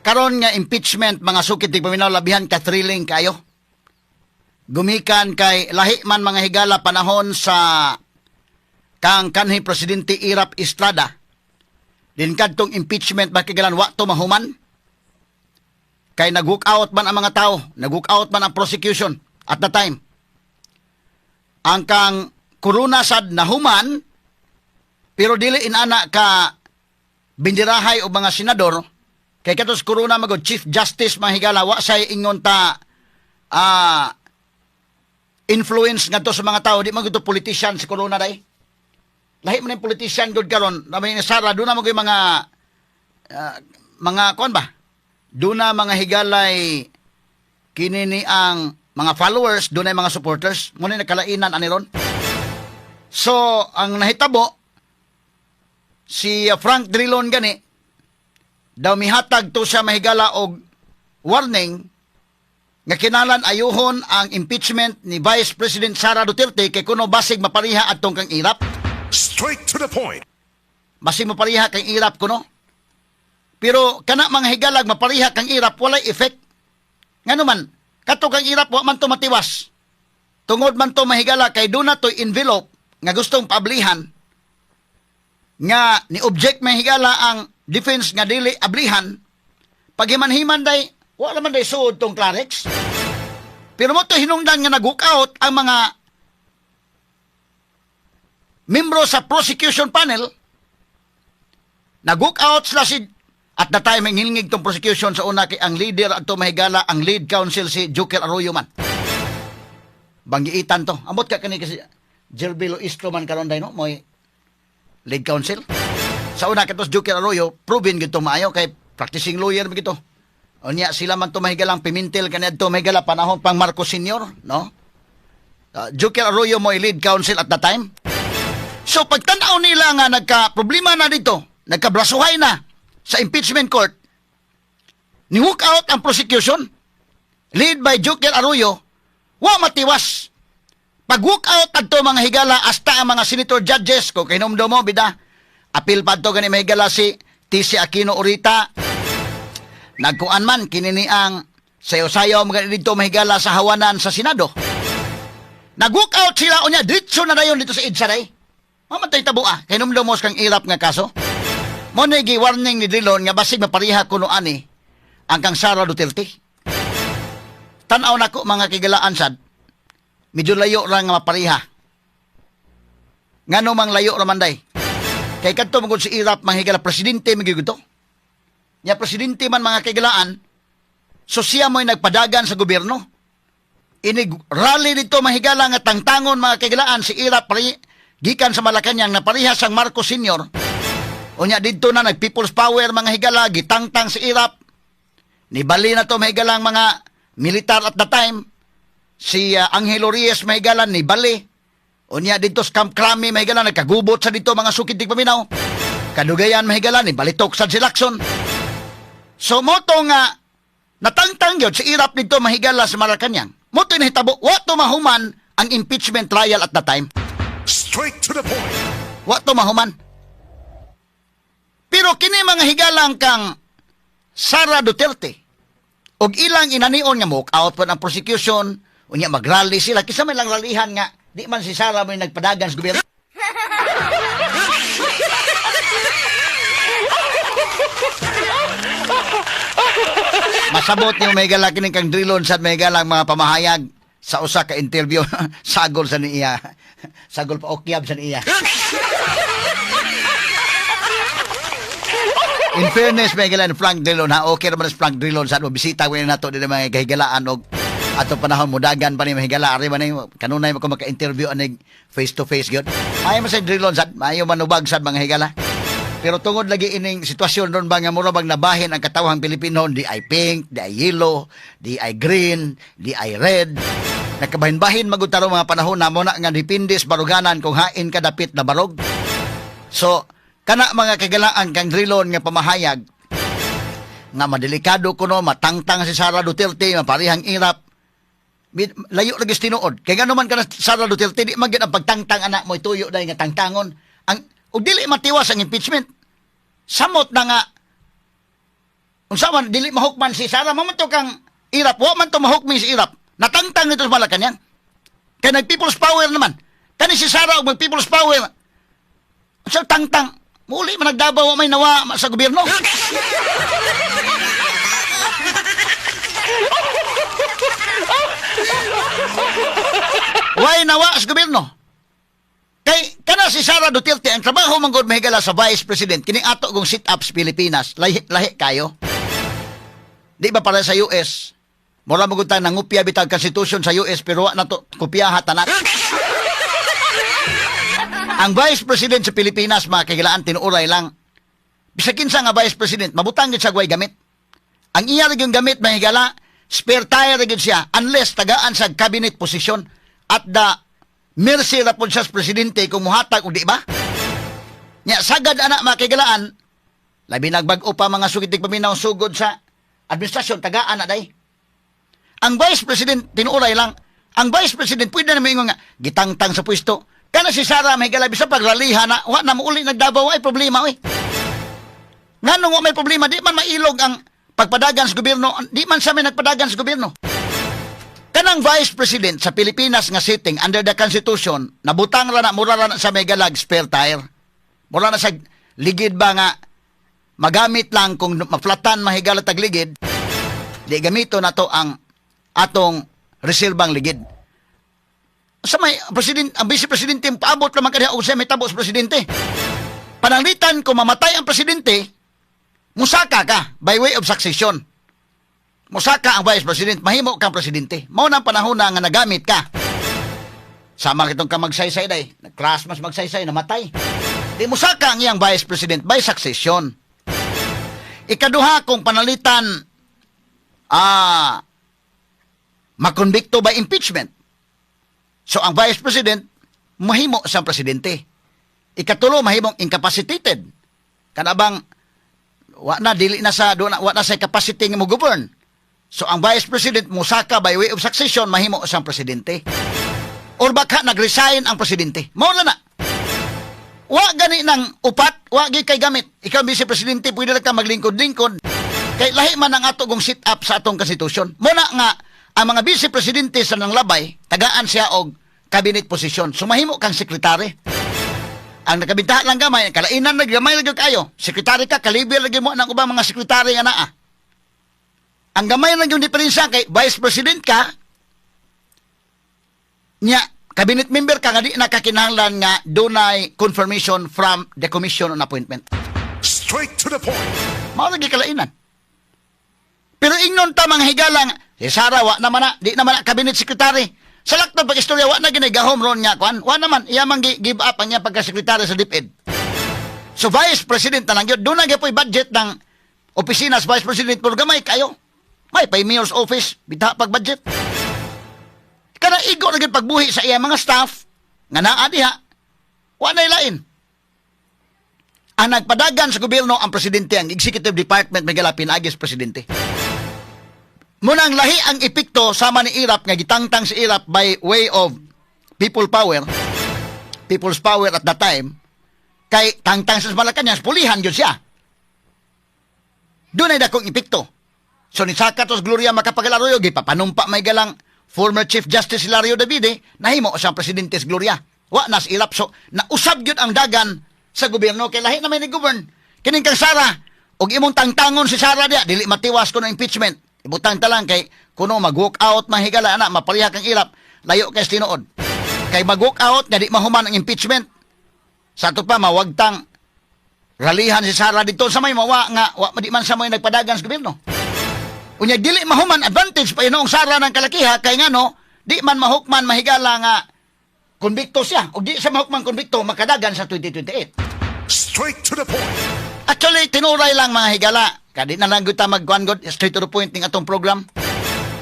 karon nga impeachment mga sukit tig paminaw labihan ka thrilling kayo. Gumikan kay lahi man mga higala panahon sa kang kanhi presidente Irap Estrada. Din kadtong impeachment bakigalan wa to mahuman. Kay nag-hook out man ang mga tao, nag-hook out man ang prosecution at the time. Ang kang Corona sad nahuman, pero dili inana ka bindirahay o mga senador, kay katos Corona magod Chief Justice mga higala, wa say ingon ta influence nga to sa mga tao, di magod to politician si Corona day. Lahi man yung politician good karon, namay ni Sara, doon na mag mga kuan ba? Doon na mga higalay kinini ang mga followers, doon na mga supporters, muna nakalainan aniron. So, ang nahitabo, si Frank Drilon gani, daw mihatag to siya mahigala og warning nga kinalan ayuhon ang impeachment ni Vice President Sara Duterte kay kuno basig mapariha atong kang Irap. Straight to the point. Basig mapariha kang Irap kuno. Pero kana mga higalag mapariha kang Irap walay effect. Ngano man, kato kang Irap wa man to matiwas. Tungod man to mahigala kay do na to envelope nga gustong pablihan nga ni object mahigala ang defense nga dili ablihan paghiman-himan day wala man day suod tong Clarex. Pero mo to hinungdan nga nag-hook out ang mga membro sa prosecution panel, nag-hook out sila si at the time ang hilingig tong prosecution sa una kay ang leader at mahigala ang lead counsel si Joker Arroyo man. Banggiitan to. Amot ka kani kasi Jelbilo Istro man karon day no moy lead counsel. Sa una katos Joker Arroyo proven gito maayo kay practicing lawyer gito. Unya sila man to mahigalang Pimentel kanadto mahigala panahon pang Marcos Senior, no? Joker Arroyo moy lead counsel at the time. So pagtan-aw nila nga nagka-problema na dito, nagkabrasuhay na sa impeachment court, ni-hook out ang prosecution, lead by Joker Arroyo, wa matiwas. Pag-hook out adto mga higala hasta ang mga senator judges, ko kinumdo mo, bida, apil pa to gani mga higala si TC Aquino Orita, nagkuan man, kinini ang sayo-sayo mga dito mga higala sa hawanan sa Senado. Nag-hook out sila, o niya, ditso na dayon dito sa Idsaray. Mamatay tabo kay numdo mo kang Irap nga kaso. Mo na gi-warning ni Drilon nga basig mapariha kuno ani ang kang Sara Duterte. Tan-aw nako mga kigalaan sad. Medyo layo ra nga mapariha. Ngano mang layo ra man day. Kay kadto magud si Irap manghigala presidente migud to. Nya presidente man mga kigalaan, so siya mo'y nagpadagan sa gobyerno. Inig rally dito mahigala nga tangtangon mga kigalaan si Irap gikan sa Malacañang na parihas ang Marcos Senior. Unya dito na nag-People's Power mga higala, gitangtang si Irap. Nibali na to mahigalang mga militar at the time. Si Angelo Reyes mahigala, nibali. Unya dito sa Camp Crame mahigala, nagkagubot sa dito mga sukit tigpaminaw. Kadugayan mahigala, nibalitok sa si Lacson. So moto nga, natangtang yun si Irap dito mahigala sa Malacañang. Moto nahitabo, wato mahuman ang impeachment trial at the time. Straight to the point. Wato mahuman. Pero kini mga higalang kang Sara Duterte og ilang inanion nga mock out pa ng prosecution unya magrally sila kisa may lang rallyhan nga di man si Sara may nagpadagan sa gobyerno. Masabot yung may galaki ng kang Drilon sa may galang mga pamahayag sa usa ka interview. Sagol sa niya. Sagol pa okyab sa niya. In fairness, may galan Frank Drilon ha. Okay naman si Frank Drilon sa bisita ko na to din mga kahigalaan og ato panahon mudagan pa ni mahigala ari man kanunay ko maka-interview anig face to face gyud. Mayo man sa Drilon sad, mayo manubag sad mga higala. Pero tungod lagi ining sitwasyon ron ba nga mura bang nabahin ang katawhang Pilipino, di ay pink, di ay yellow, di ay green, di ay red. Nakabahin-bahin magutaro mga panahon na mo na nga dipindis baruganan kung hain ka dapit na barog. So, kana mga kagalaan kang Drilon nga pamahayag nga madelikado kuno matangtang si Sara Duterte maparihang Irap. Layo lagi tinuod. Kay gano man kana Sara Duterte di man gyud ang pagtangtang anak mo ituyo dai nga tangtangon. Ang ug dili matiwas ang impeachment. Samot na nga Unsa man dili mahukman si Sara, mamanto kang irap, wa man to mahukmi si irap. Natangtang nito sa Malacañang. Kaya nag-people's power naman. Kani si Sara og mag-people's power. Unsa tangtang? Muli man nagdabaw may nawa sa gobyerno. Why nawa sa gobyerno? Kay kana si Sara Duterte ang trabaho man gud mahigala sa Vice President kining ato gong sit-ups Pilipinas, lahi kayo. Di ba para sa US? Mura mo gud ta nangupya bitag constitution sa US pero wa na to kopyaha tanan. Ang Vice President sa Pilipinas mga kagilaan tinuuray lang. Bisag kinsa nga Vice President mabutang gid sa guway gamit. Ang iya ra gyud gamit mahigala spare tire ra gyud siya unless tagaan sa cabinet position at the mercy ra pod siya sa presidente kung muhatag o di ba? Nya sagad ana mga kagilaan labi nagbag-o pa mga sugitig paminaw sugod sa administrasyon tagaan na day. Ang Vice President tinuuray lang. Ang Vice President pwede na maingon nga gitangtang sa pwesto. Kana si Sara may galabi sa pagralihan na wa na mauli nagdabaw ay problema oy. Nganong wa may problema di man mailog ang pagpadagan sa gobyerno, di man sa may nagpadagan sa gobyerno. Kanang Vice President sa Pilipinas nga sitting under the Constitution, nabutang ra na mura ra na sa may galag spare tire. Mura na sa ligid ba nga magamit lang kung maflatan mahigala tag ligid. Di gamito na to ang atong reserbang ligid. Sa may president, ang vice presidente paabot naman kaniya o siya may tabo sa presidente. Pananglitan kung mamatay ang presidente, musaka ka by way of succession. Musaka ang vice president, mahimo kang presidente. Mao nang panahon na nga nagamit ka. Sama kitong ka magsaysay day, nag-crash mas magsaysay, namatay. Di musaka ang iyang vice president by succession. Ikaduha kung panalitan makonbikto by impeachment. So ang vice president mahimo sa presidente. Ikatulo mahimong incapacitated. Kanabang wa na dili na sa wa na sa capacity nga mo govern. So ang vice president musaka by way of succession mahimo sa presidente. Or baka nag-resign ang presidente. Mao na. Wa gani nang upat, wa gi kay gamit. Ikaw vice presidente pwede lang ka maglingkod-lingkod. Kay lahi man ang ato gong sit up sa atong konstitusyon. Mo na nga ang mga vice presidente sa nang labay tagaan siya og cabinet position. So mahimo kang sekretary. Ang nakabintahan lang gamay, kalainan na gamay lang kayo. Sekretary ka, kaliber lagi mo ng ubang mga sekretary nga naa. Ang gamay lang yung diferensya kay vice president ka, nya, cabinet member ka nga di nakakinahanglan nga dunay confirmation from the commission on appointment. Straight to the point. Mao lagi kalainan. Pero ingnon ta mga higalang, si Sara wa naman na, di naman na cabinet secretary. Sa laktang pag-istorya, wa na ginagahom ron nga, kwan. Wa naman, iya mang give up ang niya pagka-sekretary sa DepEd. So, Vice President na lang yun. Doon na po budget ng opisina sa Vice President. Pero gamay kayo. May pa mayor's office. Bita pag-budget. Kana igo na gid pagbuhi sa iya mga staff. Nga naa diha. Wa na ilain. Ang nagpadagan sa gobyerno ang presidente, ang executive department, may galapin agis presidente. Munang lahi ang epekto sama ni Irap nga gitangtang si Irap by way of people's power at that time, kay tangtang sa Malacañang, pulihan yun siya. Doon ay dakong epekto. So ni Sakatos Gloria Macapagal-Arroyo, gipapanumpa may galang former Chief Justice Hilario Davide, nahimo siyang Presidente Gloria. Wa na si Irap. So nausab yun ang dagan sa gobyerno, kay lahi na may ni-govern. Kining kang Sara, og imong tangtangon si Sara dia, dili matiwas ko ng impeachment. Ibutang talang kay kuno mag-walk out mahigala ana mapaliha kang Irap layo kay tinuod. Kay mag-walk out nga di mahuman ang impeachment. Sa ato pa mawagtang ralihan si Sara dito sa may mawa nga wa di man sa may nagpadagan sa gobyerno. Unya dili mahuman advantage pa inong Sara ng kalakiha kay ngano di man mahukman mahigala nga konbikto siya o di sa mahukman konbikto makadagan sa 2028. Straight to the point. Actually tinuray lang mga higala. Kadi na lang kita mag-guangod, straight to the point ng atong program.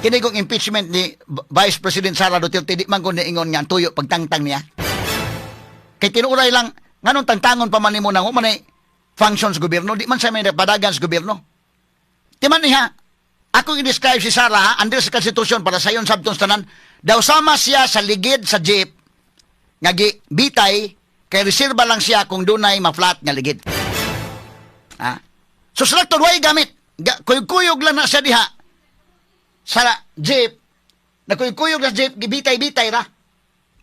Kini kong impeachment ni Vice President Sara Duterte, di man ko niingon nga tuyo pagtangtang niya. Kay tinuray lang, nganong tangtangon pa man ni mo nang umanay functions gobyerno, di man sa may padagan sa gobyerno. Di man niya, ako i-describe si Sara, under sa Constitution para sa yon sabtong tanan, daw sama siya sa ligid sa jeep, nga bitay, kay reserva lang siya kung dunay ma-flat nga ligid. Ha? So, selector, way gamit. kuyog-kuyog lang na siya diha sa jeep, na kuyog-kuyog na jeep, gibitay-bitay ra.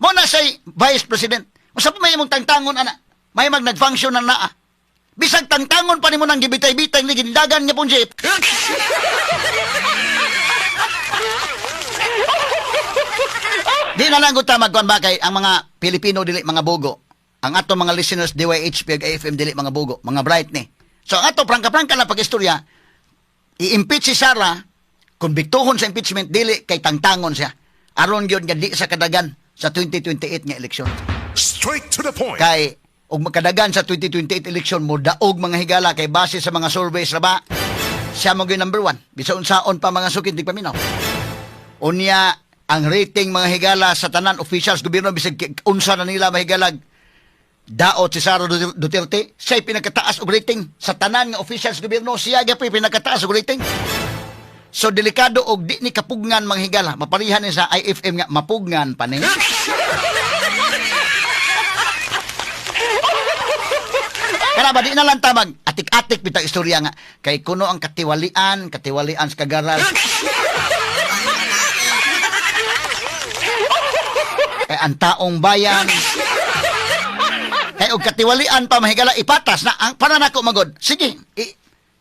Mo na siya vice president. Usa pa may imong tangtangon, ana. May nag-function na naa. Bisag tangtangon pa ni mo nang gibitay-bitay, ni gindagan niya pong jeep. Di na lang ta magkuan ba kay ang mga Pilipino dili mga bugo. Ang ato mga listeners DYHP ug AFM dili mga bugo, mga bright ni. So ato prangka-prangka na pag-istorya, i-impeach si Sara, konbiktuhon sa impeachment dili kay tangtangon siya. Aron gyud nga di sa kadagan sa 2028 nga eleksyon. Straight to the point. Kay ug makadagan sa 2028 eleksyon mo daog mga higala kay base sa mga surveys ra ba siya mo gyud number 1 bisan unsaon pa mga sukid di paminaw. Unya ang rating mga higala sa tanan officials gobyerno bisag unsa na nila mahigalag daot si Sara Duterte, siya pinakataas og rating sa tanan nga officials gobyerno, siya gyapon pinakataas og rating. So delikado og di ni kapugnan mga higala, maparihan ni sa IFM nga mapugnan pa ni. Kaya ba di na lang tamag atik-atik bitang istorya nga kay kuno ang katiwalian sa kagaral. Kay ang taong bayan kay og katiwalian pa mahigala ipatas na ang para nako magod. Sige,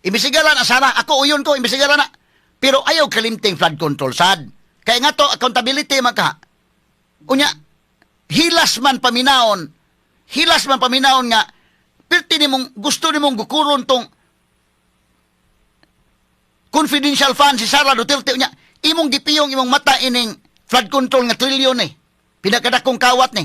imbisigaran na Sara, ako uyon ko imbisigaran na. Pero ayaw kalimting flood control sad. Kay nga to accountability man ka. Unya hilas man paminaon nga perti nimong gusto nimong gukuron tong confidential fund si Sara Duterte unya imong gipiyong imong mata ining flood control nga trilyon eh. Pinakadakong kawat ni.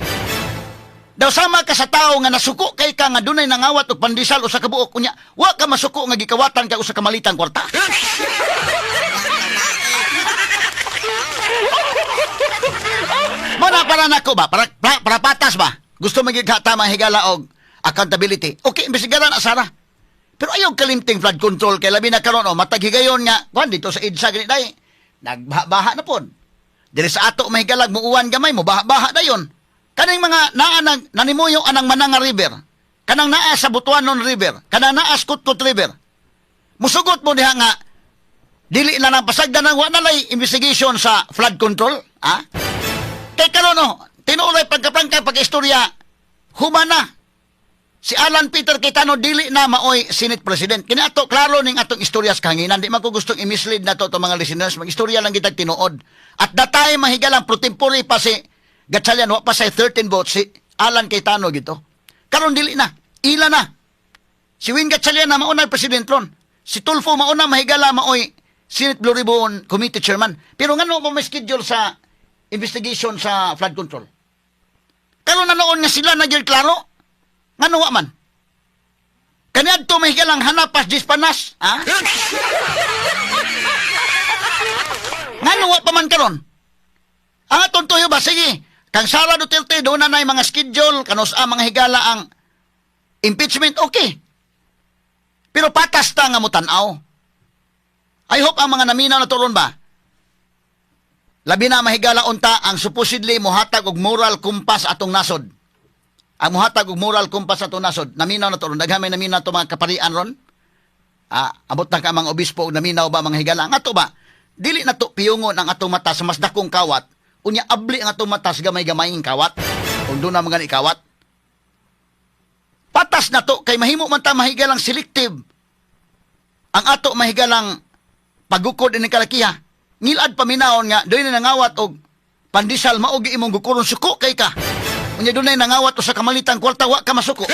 Daw sama ka sa tao nga nasuko kay ka nga dunay nangawat og pandisal usa ka buok unya, wa ka masuko nga gikawatan kay usa ka malitang kwarta. Mana para nako ba? Para patas ba? Gusto magigata higala og accountability. Okay, imbestigaran na Sara. Pero ayaw kalimting flood control kay labi na karon matag higayon nga kuan dito sa EDSA gani day. Nagbaha na pod. Dili sa ato mahigalag muuwan gamay mo baha dayon. Kaning mga naanang nanimuyo anang Mananga River, kanang naa sa Butuanon River, kanang naa sa Kutkut River. Musugot mo diha nga dili na nang pasagdan ng wa nalay investigation sa flood control, ha? Kay karon tinuoy pagkaprangka pag-istorya humana. Si Alan Peter Cayetano dili na maoy Senate President. Kini ato klaro ning atong istorya sa kahanginan. Di man ko gustong i-mislead na to mga listeners. Mag-istorya lang kitag tinuod. At datay mahigalang pro tempore pa si Gatchalian, wa pa say 13 votes si Alan Cayetano gito. Karon dili na. Ila na. Si Win Gatchalian na mauna president ron. Si Tulfo mauna mahigala maoy Senate Blue Ribbon Committee Chairman. Pero ngano mo may schedule sa investigation sa flood control? Karon na noon nga sila na gyud klaro. Ngano wa man? Kaniadto mahigalang hanapas dispanas, ha? Ngano wa pa man karon? Ang atong tuyo ba sige? Kang Sara Duterte do na nay mga schedule kanos mga higala ang impeachment, okay. Pero patas ta nga mo tan-aw. I hope ang mga naminaw na turon ba? Labi na mahigala unta ang supposedly mohatag og moral compass atong nasod. Ang mohatag og moral compass atong nasod. Naminaw na turon, daghamay naminaw to mga kaparian ron. Abot na ka mga obispo og naminaw ba mga higala? Ang ato ba? Dili na to piyungon ang atong mata sa mas dakong kawat. Unya abli ang atong mata sa gamay-gamaying kawat. Kung doon na mga ikawat. Patas na to kay mahimo man ta mahigalang selective. Ang ato mahigalang pagukod ini kalakiha. Ngilad paminaon nga doy na nangawat og pandisal maogi imong gukuron suko kay ka. Unya doon na nangawat o sa kamalitang kwarta wa ka masuko.